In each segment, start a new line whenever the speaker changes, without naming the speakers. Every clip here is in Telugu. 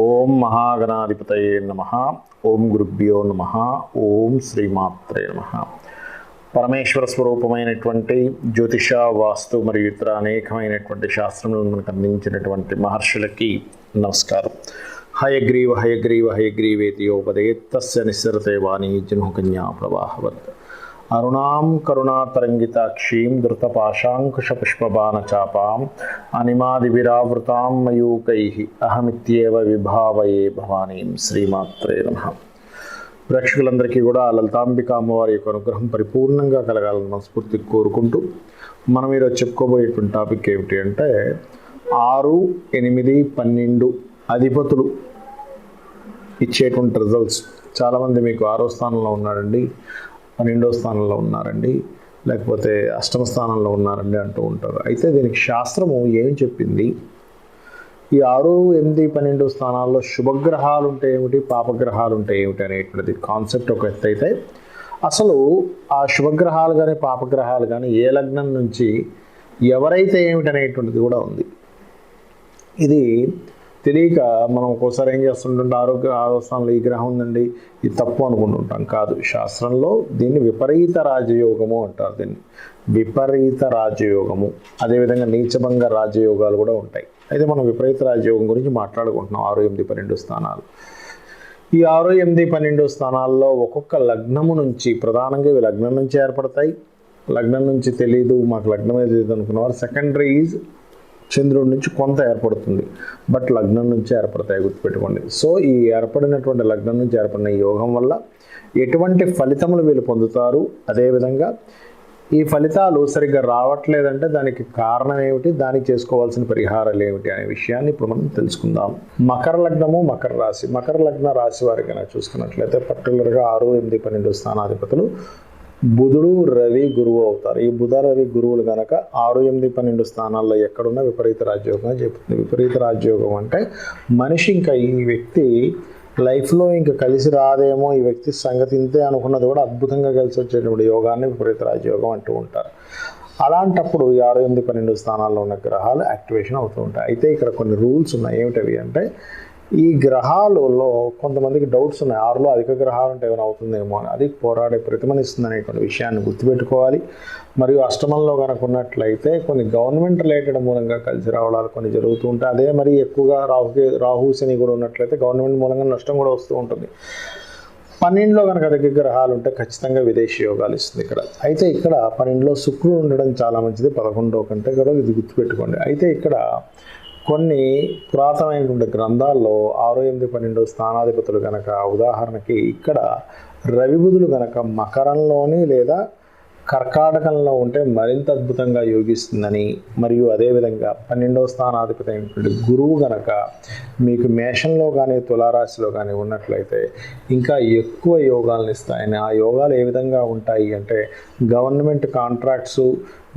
ఓం మహాగణాధిపతయే నమః. ఓం గురుభ్యో నమః. ఓం శ్రీమాత్రే నమః. పరమేశ్వర స్వరూపమైనటువంటి జ్యోతిష, వాస్తు మరియు ఇతర అనేకమైనటువంటి శాస్త్రములను మనకు అందించినటువంటి మహర్షులకి నమస్కారం. హయగ్రీవ హయగ్రీవ హయగ్రీవేతియోపదేత్ తస్య నిస్సరతే వాణీ జన్మకన్యా ప్రవాహవత్. అరుణాం కరుణాతరంగితాక్షీం ధృతపాశాంకుశపుష్పబాణచాపాం అనిమాదివిరావృతాం మయూకైః అహమిత్యేవ విభావయే భవానీం. శ్రీమాత్రే నమః. ప్రేక్షకులందరికీ కూడా లలితాంబిక అమ్మవారి యొక్క అనుగ్రహం పరిపూర్ణంగా కలగాలని మనస్ఫూర్తి కోరుకుంటూ మనం ఈరోజు చెప్పుకోబోయేటువంటి టాపిక్ ఏమిటి అంటే 6, 8, 12 అధిపతులు ఇచ్చేటువంటి రిజల్ట్స్. చాలామంది మీకు 6వ స్థానంలో ఉన్నారండి, 12వ స్థానంలో ఉన్నారండి, లేకపోతే 8వ స్థానంలో ఉన్నారండి అంటూ ఉంటారు. అయితే దీనికి శాస్త్రము ఏం చెప్పింది? ఈ 6, 8, 12 స్థానాల్లో శుభగ్రహాలు ఉంటే ఏమిటి, పాపగ్రహాలు ఉంటే ఏమిటి అనేటువంటిది కాన్సెప్ట్ ఒక ఎత్తు అయితే, అసలు ఆ శుభగ్రహాలు కానీ పాపగ్రహాలు కానీ ఏ లగ్నం నుంచి ఎవరైతే ఏమిటి అనేటువంటిది కూడా ఉంది. ఇది తెలియక మనం ఒక్కోసారి ఏం చేస్తుంటుంటే 6వ స్థానంలో ఈ గ్రహం ఉందండి, ఇది తప్పు అనుకుంటుంటాం. కాదు, శాస్త్రంలో దీన్ని విపరీత రాజయోగము అంటారు. దీన్ని విపరీత రాజయోగము, అదేవిధంగా నీచభంగ రాజయోగాలు కూడా ఉంటాయి. అయితే మనం విపరీత రాజయోగం గురించి మాట్లాడుకుంటున్నాం. 6, 8, 12 స్థానాలు. ఈ 6, 8, 12 స్థానాల్లో ఒక్కొక్క లగ్నము నుంచి, ప్రధానంగా ఇవి లగ్నం నుంచి ఏర్పడతాయి. లగ్నం నుంచి తెలియదు, మాకు లగ్నమే తెలియదు అనుకున్నవారు సెకండరీస్ చంద్రుడి నుంచి కొంత ఏర్పడుతుంది, బట్ లగ్నం నుంచి ఏర్పడతాయి, గుర్తుపెట్టుకోండి. సో ఈ ఏర్పడినటువంటి లగ్నం నుంచి ఏర్పడిన యోగం వల్ల ఎటువంటి ఫలితములు వీళ్ళు పొందుతారు, అదేవిధంగా ఈ ఫలితాలు సరిగ్గా రావట్లేదంటే దానికి కారణం ఏమిటి, దానికి చేసుకోవాల్సిన పరిహారాలు ఏమిటి అనే విషయాన్ని ఇప్పుడు మనం తెలుసుకుందాం. మకర లగ్నము, మకర రాశి. మకర లగ్న రాశి వారికి కనుక చూసుకున్నట్లయితే పర్టికులర్గా 6, 8, 12 స్థానాధిపతులు బుధుడు, రవి, గురువు అవుతారు. ఈ బుధ, రవి, గురువులు కనుక 6, 8, 12 స్థానాల్లో ఎక్కడున్నా విపరీత రాజయోగం అని చెప్తుంది. విపరీత రాజయోగం అంటే మనిషి ఇంకా ఈ వ్యక్తి లైఫ్లో ఇంకా కలిసి రాదేమో, ఈ వ్యక్తి సంగతి ఇంతే అనుకున్నది కూడా అద్భుతంగా కలిసి వచ్చేటువంటి యోగాన్ని విపరీత రాజయోగం అంటూ ఉంటారు. అలాంటప్పుడు 6, 8, 12 స్థానాల్లో ఉన్న గ్రహాలు యాక్టివేషన్ అవుతూ ఉంటాయి. అయితే ఇక్కడ కొన్ని రూల్స్ ఉన్నాయి. ఏమిటవి అంటే, ఈ గ్రహాలలో కొంతమందికి డౌట్స్ ఉన్నాయి. 6లో అధిక గ్రహాలు ఉంటే ఏమైనా అవుతుందేమో అని. అది పోరాడే ప్రతిమనిస్తుంది అనేటువంటి విషయాన్ని గుర్తుపెట్టుకోవాలి. మరియు అష్టమంలో కనుక ఉన్నట్లయితే కొన్ని గవర్నమెంట్ రిలేటెడ్ మూలంగా కలిసి రావడాలు కొన్ని జరుగుతూ ఉంటాయి. అదే మరి ఎక్కువగా రాహు శని కూడా ఉన్నట్లయితే గవర్నమెంట్ మూలంగా నష్టం కూడా వస్తూ ఉంటుంది. 12లో కనుక అధిక గ్రహాలు ఉంటే ఖచ్చితంగా విదేశీ యోగాలు ఇస్తుంది ఇక్కడ. అయితే ఇక్కడ 12లో శుక్రుడు ఉండడం చాలా మంచిది, 11వ కంటే కూడా ఇది గుర్తుపెట్టుకోండి. అయితే ఇక్కడ కొన్ని పురాతనమైనటువంటి గ్రంథాల్లో 6, 8, 12 స్థానాధిపతులు కనుక, ఉదాహరణకి ఇక్కడ రవి బుధులు కనుక మకరంలోని లేదా కర్కాటకంలో ఉంటే మరింత అద్భుతంగా యోగిస్తుందని, మరియు అదేవిధంగా 12వ స్థానాధిపతి అయినటువంటి గురువు కనుక మీకు మేషంలో కానీ తులారాశిలో కానీ ఉన్నట్లయితే ఇంకా ఎక్కువ యోగాలను ఇస్తాయని. ఆ యోగాలు ఏ విధంగా ఉంటాయి అంటే, government contracts,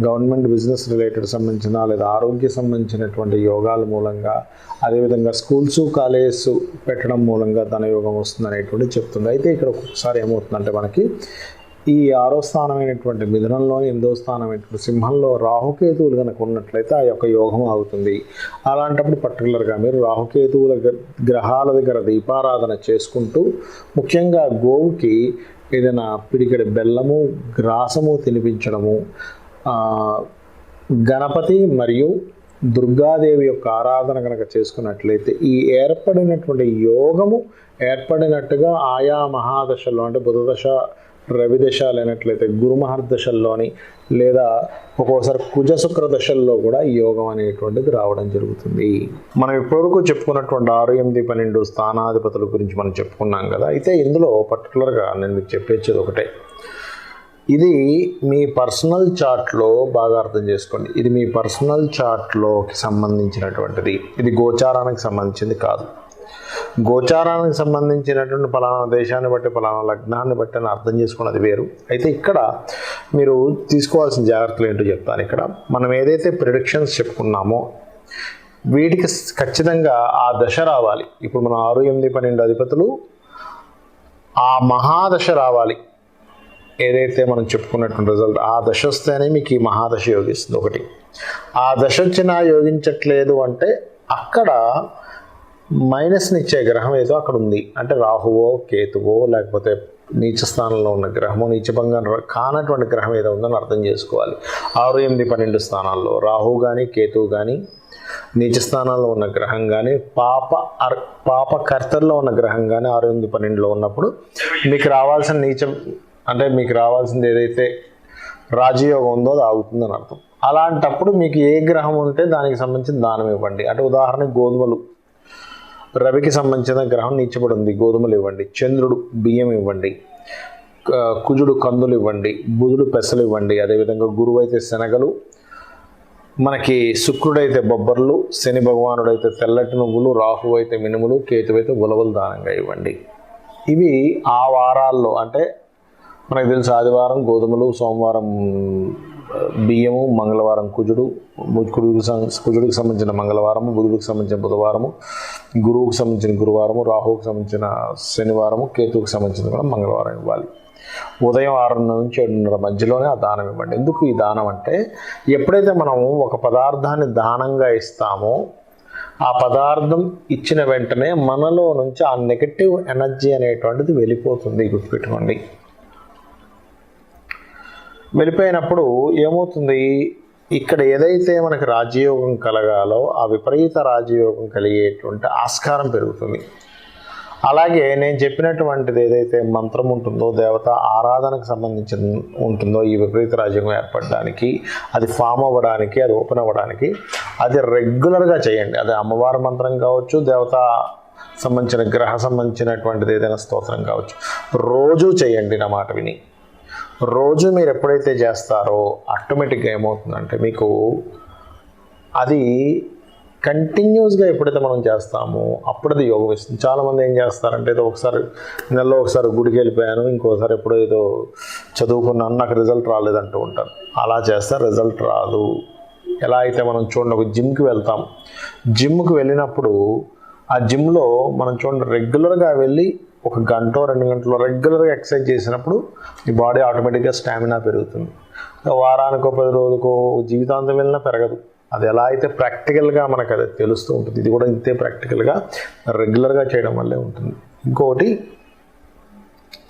government business related సంబంధించిన లేదా ఆరోగ్య సంబంధించినటువంటి యోగాల మూలంగా, అదేవిధంగా స్కూల్స్, కాలేజెస్ పెట్టడం మూలంగా ధనయోగం వస్తుంది అనేటువంటి చెప్తుంది. అయితే ఇక్కడ ఒక్కొక్కసారి ఏమవుతుందంటే, మనకి ఈ 6వ స్థానమైనటువంటి మిథునంలోని 8వ స్థానమైనటువంటి సింహంలో రాహుకేతువులు కనుక ఉన్నట్లయితే ఆ యొక్క యోగం అవుతుంది. అలాంటప్పుడు పర్టికులర్గా మీరు రాహుకేతువుల గ్రహాల దగ్గర దీపారాధన చేసుకుంటూ, ముఖ్యంగా గోవుకి ఏదైనా పిడికెడు బెల్లము, గ్రాసము తినిపించడము, గణపతి మరియు దుర్గాదేవి యొక్క ఆరాధన కనుక చేసుకున్నట్లయితే ఈ ఏర్పడినటువంటి యోగము ఏర్పడినట్టుగా ఆయా మహాదశల్లో, అంటే బుధదశ, రవిదశ లేనట్లయితే గురు మహర్దశల్లోని, లేదా ఒక్కోసారి కుజ శుక్ర దశల్లో కూడా ఈ యోగం అనేటువంటిది రావడం జరుగుతుంది. మనం ఇప్పటివరకు చెప్పుకున్నటువంటి 6, 8, 12 స్థానాధిపతుల గురించి మనం చెప్పుకున్నాం కదా. అయితే ఇందులో పర్టికులర్గా నేను మీకు చెప్పేది ఒకటే, ఇది మీ పర్సనల్ చార్ట్లో బాగా అర్థం చేసుకోండి. ఇది మీ పర్సనల్ చార్ట్లోకి సంబంధించినటువంటిది, ఇది గోచారానికి సంబంధించింది కాదు. గోచారానికి సంబంధించినటువంటి పలానా దేశాన్ని బట్టి, పలానా లగ్నాన్ని బట్టి అని అర్థం చేసుకున్నది వేరు. అయితే ఇక్కడ మీరు తీసుకోవాల్సిన జాగ్రత్తలు ఏంటో చెప్తాను. ఇక్కడ మనం ఏదైతే ప్రిడిక్షన్స్ చెప్పుకున్నామో వీటికి ఖచ్చితంగా ఆ దశ రావాలి. ఇప్పుడు మనం 6, 8, 12 అధిపతులు ఆ మహాదశ రావాలి. ఏదైతే మనం చెప్పుకున్నటువంటి రిజల్ట్, ఆ దశ వస్తేనే మీకు ఈ మహాదశ యోగిస్తుంది. ఒకటి, ఆ దశ వచ్చినా యోగించట్లేదు అంటే అక్కడ మైనస్ని ఇచ్చే గ్రహం ఏదో అక్కడ ఉంది. అంటే రాహువో కేతువో లేకపోతే నీచ స్థానంలో ఉన్న గ్రహము, నీచభంగం కానటువంటి గ్రహం ఏదో ఉందని అర్థం చేసుకోవాలి. 6, 8, 12 స్థానాల్లో రాహువు కానీ కేతువు కానీ, నీచ స్థానాల్లో ఉన్న గ్రహం కానీ, పాపకర్తల్లో ఉన్న గ్రహం కానీ 6, 8, 12లో ఉన్నప్పుడు మీకు రావాల్సిన నీచం అంటే మీకు రావాల్సింది ఏదైతే రాజయోగం ఉందో అది ఆగుతుందని అర్థం. అలాంటప్పుడు మీకు ఏ గ్రహం ఉంటే దానికి సంబంధించిన దానం ఇవ్వండి. అంటే ఉదాహరణకి గోధుమలు, రవికి సంబంధించిన గ్రహం నీచబడి ఉంది, గోధుమలు ఇవ్వండి. చంద్రుడు బియ్యం ఇవ్వండి. కుజుడు కందులు ఇవ్వండి. బుధుడు పెసలు ఇవ్వండి. అదేవిధంగా గురువు అయితే శనగలు, మనకి శుక్రుడైతే బొబ్బర్లు, శని భగవానుడైతే తెల్లటి నువ్వులు, రాహువు అయితే మినుములు, కేతు అయితే ఉలవలు దానంగా ఇవ్వండి. ఇవి ఆ వారాల్లో అంటే మనకు తెలుసు ఆదివారం గోధుమలు, సోమవారం బియ్యము, మంగళవారం కుజుడికి సంబంధించిన మంగళవారము, బుధుడికి సంబంధించిన బుధవారము, గురువుకి సంబంధించిన గురువారము, రాహువుకి సంబంధించిన శనివారము, కేతువుకి సంబంధించిన కూడా మంగళవారం ఇవ్వాలి. ఉదయం 6 నుంచి 7:30 మధ్యలోనే ఆ దానం ఇవ్వండి. ఎందుకు ఈ దానం అంటే ఎప్పుడైతే మనం ఒక పదార్థాన్ని దానంగా ఇస్తామో ఆ పదార్థం ఇచ్చిన వెంటనే మనలో నుంచి ఆ నెగటివ్ ఎనర్జీ అనేటువంటిది వెళ్ళిపోతుంది. గుర్తుపెట్టుకోండి. వెళ్ళిపోయినప్పుడు ఏమవుతుంది, ఇక్కడ ఏదైతే మనకి రాజయోగం కలగాలో ఆ విపరీత రాజయోగం కలిగేటువంటి ఆస్కారం పెరుగుతుంది. అలాగే నేను చెప్పినటువంటిది ఏదైతే మంత్రం ఉంటుందో, దేవత ఆరాధనకు సంబంధించిన ఉంటుందో, ఈ విపరీత రాజయోగం ఏర్పడడానికి, అది ఫామ్ అవ్వడానికి, అది ఓపెన్ అవ్వడానికి అది రెగ్యులర్గా చేయండి. అది అమ్మవారి మంత్రం కావచ్చు, దేవత సంబంధించిన గ్రహ సంబంధించినటువంటిది ఏదైనా స్తోత్రం కావచ్చు. రోజు చేయండి నా మాట విని. రోజు మీరు ఎప్పుడైతే చేస్తారో ఆటోమేటిక్గా ఏమవుతుందంటే మీకు అది కంటిన్యూస్గా ఎప్పుడైతే మనం చేస్తామో అప్పుడు అది యోగం ఇస్తుంది. చాలామంది ఏం చేస్తారంటే ఏదో ఒకసారి నెలలో ఒకసారి గుడికి వెళ్ళిపోయాను, ఇంకోసారి ఎప్పుడో ఏదో చదువుకున్నాను, నాకు రిజల్ట్ రాలేదంటూ ఉంటారు. అలా చేస్తే రిజల్ట్ రాదు. ఎలా అయితే మనం చూడండి, ఒక జిమ్కి వెళ్తాం. జిమ్కి వెళ్ళినప్పుడు ఆ జిమ్లో మనం చూడండి రెగ్యులర్గా వెళ్ళి 1 గంట 2 గంటలు రెగ్యులర్గా ఎక్సర్సైజ్ చేసినప్పుడు ఈ బాడీ ఆటోమేటిక్గా స్టామినా పెరుగుతుంది. వారానికో 10 రోజులకో జీవితాంతం వెళ్ళినా పెరగదు. అది ఎలా అయితే ప్రాక్టికల్గా మనకు అది తెలుస్తూ ఉంటుంది. ఇది కూడా ఇంతే ప్రాక్టికల్గా రెగ్యులర్గా చేయడం వల్లే ఉంటుంది. ఇంకొకటి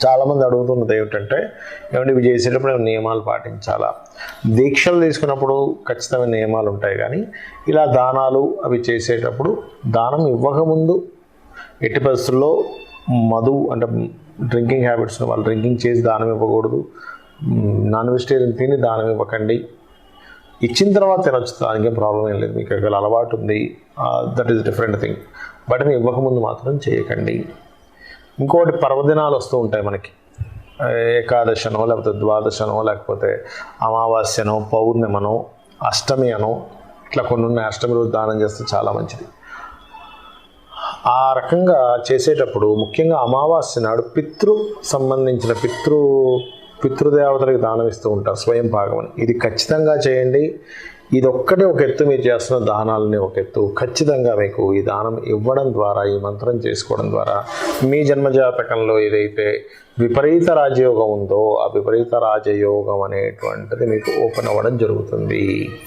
చాలామంది అడుగుతున్నది ఏమిటంటే, ఏమంటే ఇవి చేసేటప్పుడు నియమాలు పాటించాలా? దీక్షలు తీసుకున్నప్పుడు ఖచ్చితమైన నియమాలు ఉంటాయి, కానీ ఇలా దానాలు అవి చేసేటప్పుడు దానం ఇవ్వకముందు ఎట్టి పరిస్థితుల్లో మధు అంటే డ్రింకింగ్ హ్యాబిట్స్ వాళ్ళు డ్రింకింగ్ చేసి దానం ఇవ్వకూడదు. నాన్ వెజిటేరియన్ తిని దానం ఇవ్వకండి. ఇచ్చిన తర్వాత తినొచ్చు, దానికేం ప్రాబ్లం ఏం లేదు. మీకు ఒకవేళ అలవాటు ఉంది, that is different thing. But ఇవ్వకముందు మాత్రం చేయకండి. ఇంకోటి పర్వదినాలు వస్తూ ఉంటాయి మనకి, ఏకాదశనో లేకపోతే ద్వాదశనో లేకపోతే అమావాస్యనో పౌర్ణమనో అష్టమి అనో ఇట్లా కొన్ని ఉన్నాయి. అష్టమి రోజు దానం చేస్తే చాలా మంచిది. ఆ రకంగా చేసేటప్పుడు ముఖ్యంగా అమావాస్య నాడు సంబంధించిన పితృదేవతలకు దానం ఇస్తూ ఉంటారు, స్వయం భాగమని. ఇది ఖచ్చితంగా చేయండి. ఇది ఒక్కటే ఒక ఎత్తు, మీరు చేస్తున్న దానాలని ఒక ఎత్తు. ఖచ్చితంగా మీకు ఈ దానం ఇవ్వడం ద్వారా, ఈ మంత్రం చేసుకోవడం ద్వారా మీ జన్మజాతకంలో ఏదైతే విపరీత రాజయోగం ఉందో ఆ విపరీత రాజయోగం అనేటువంటిది మీకు ఓపెన్ అవ్వడం జరుగుతుంది.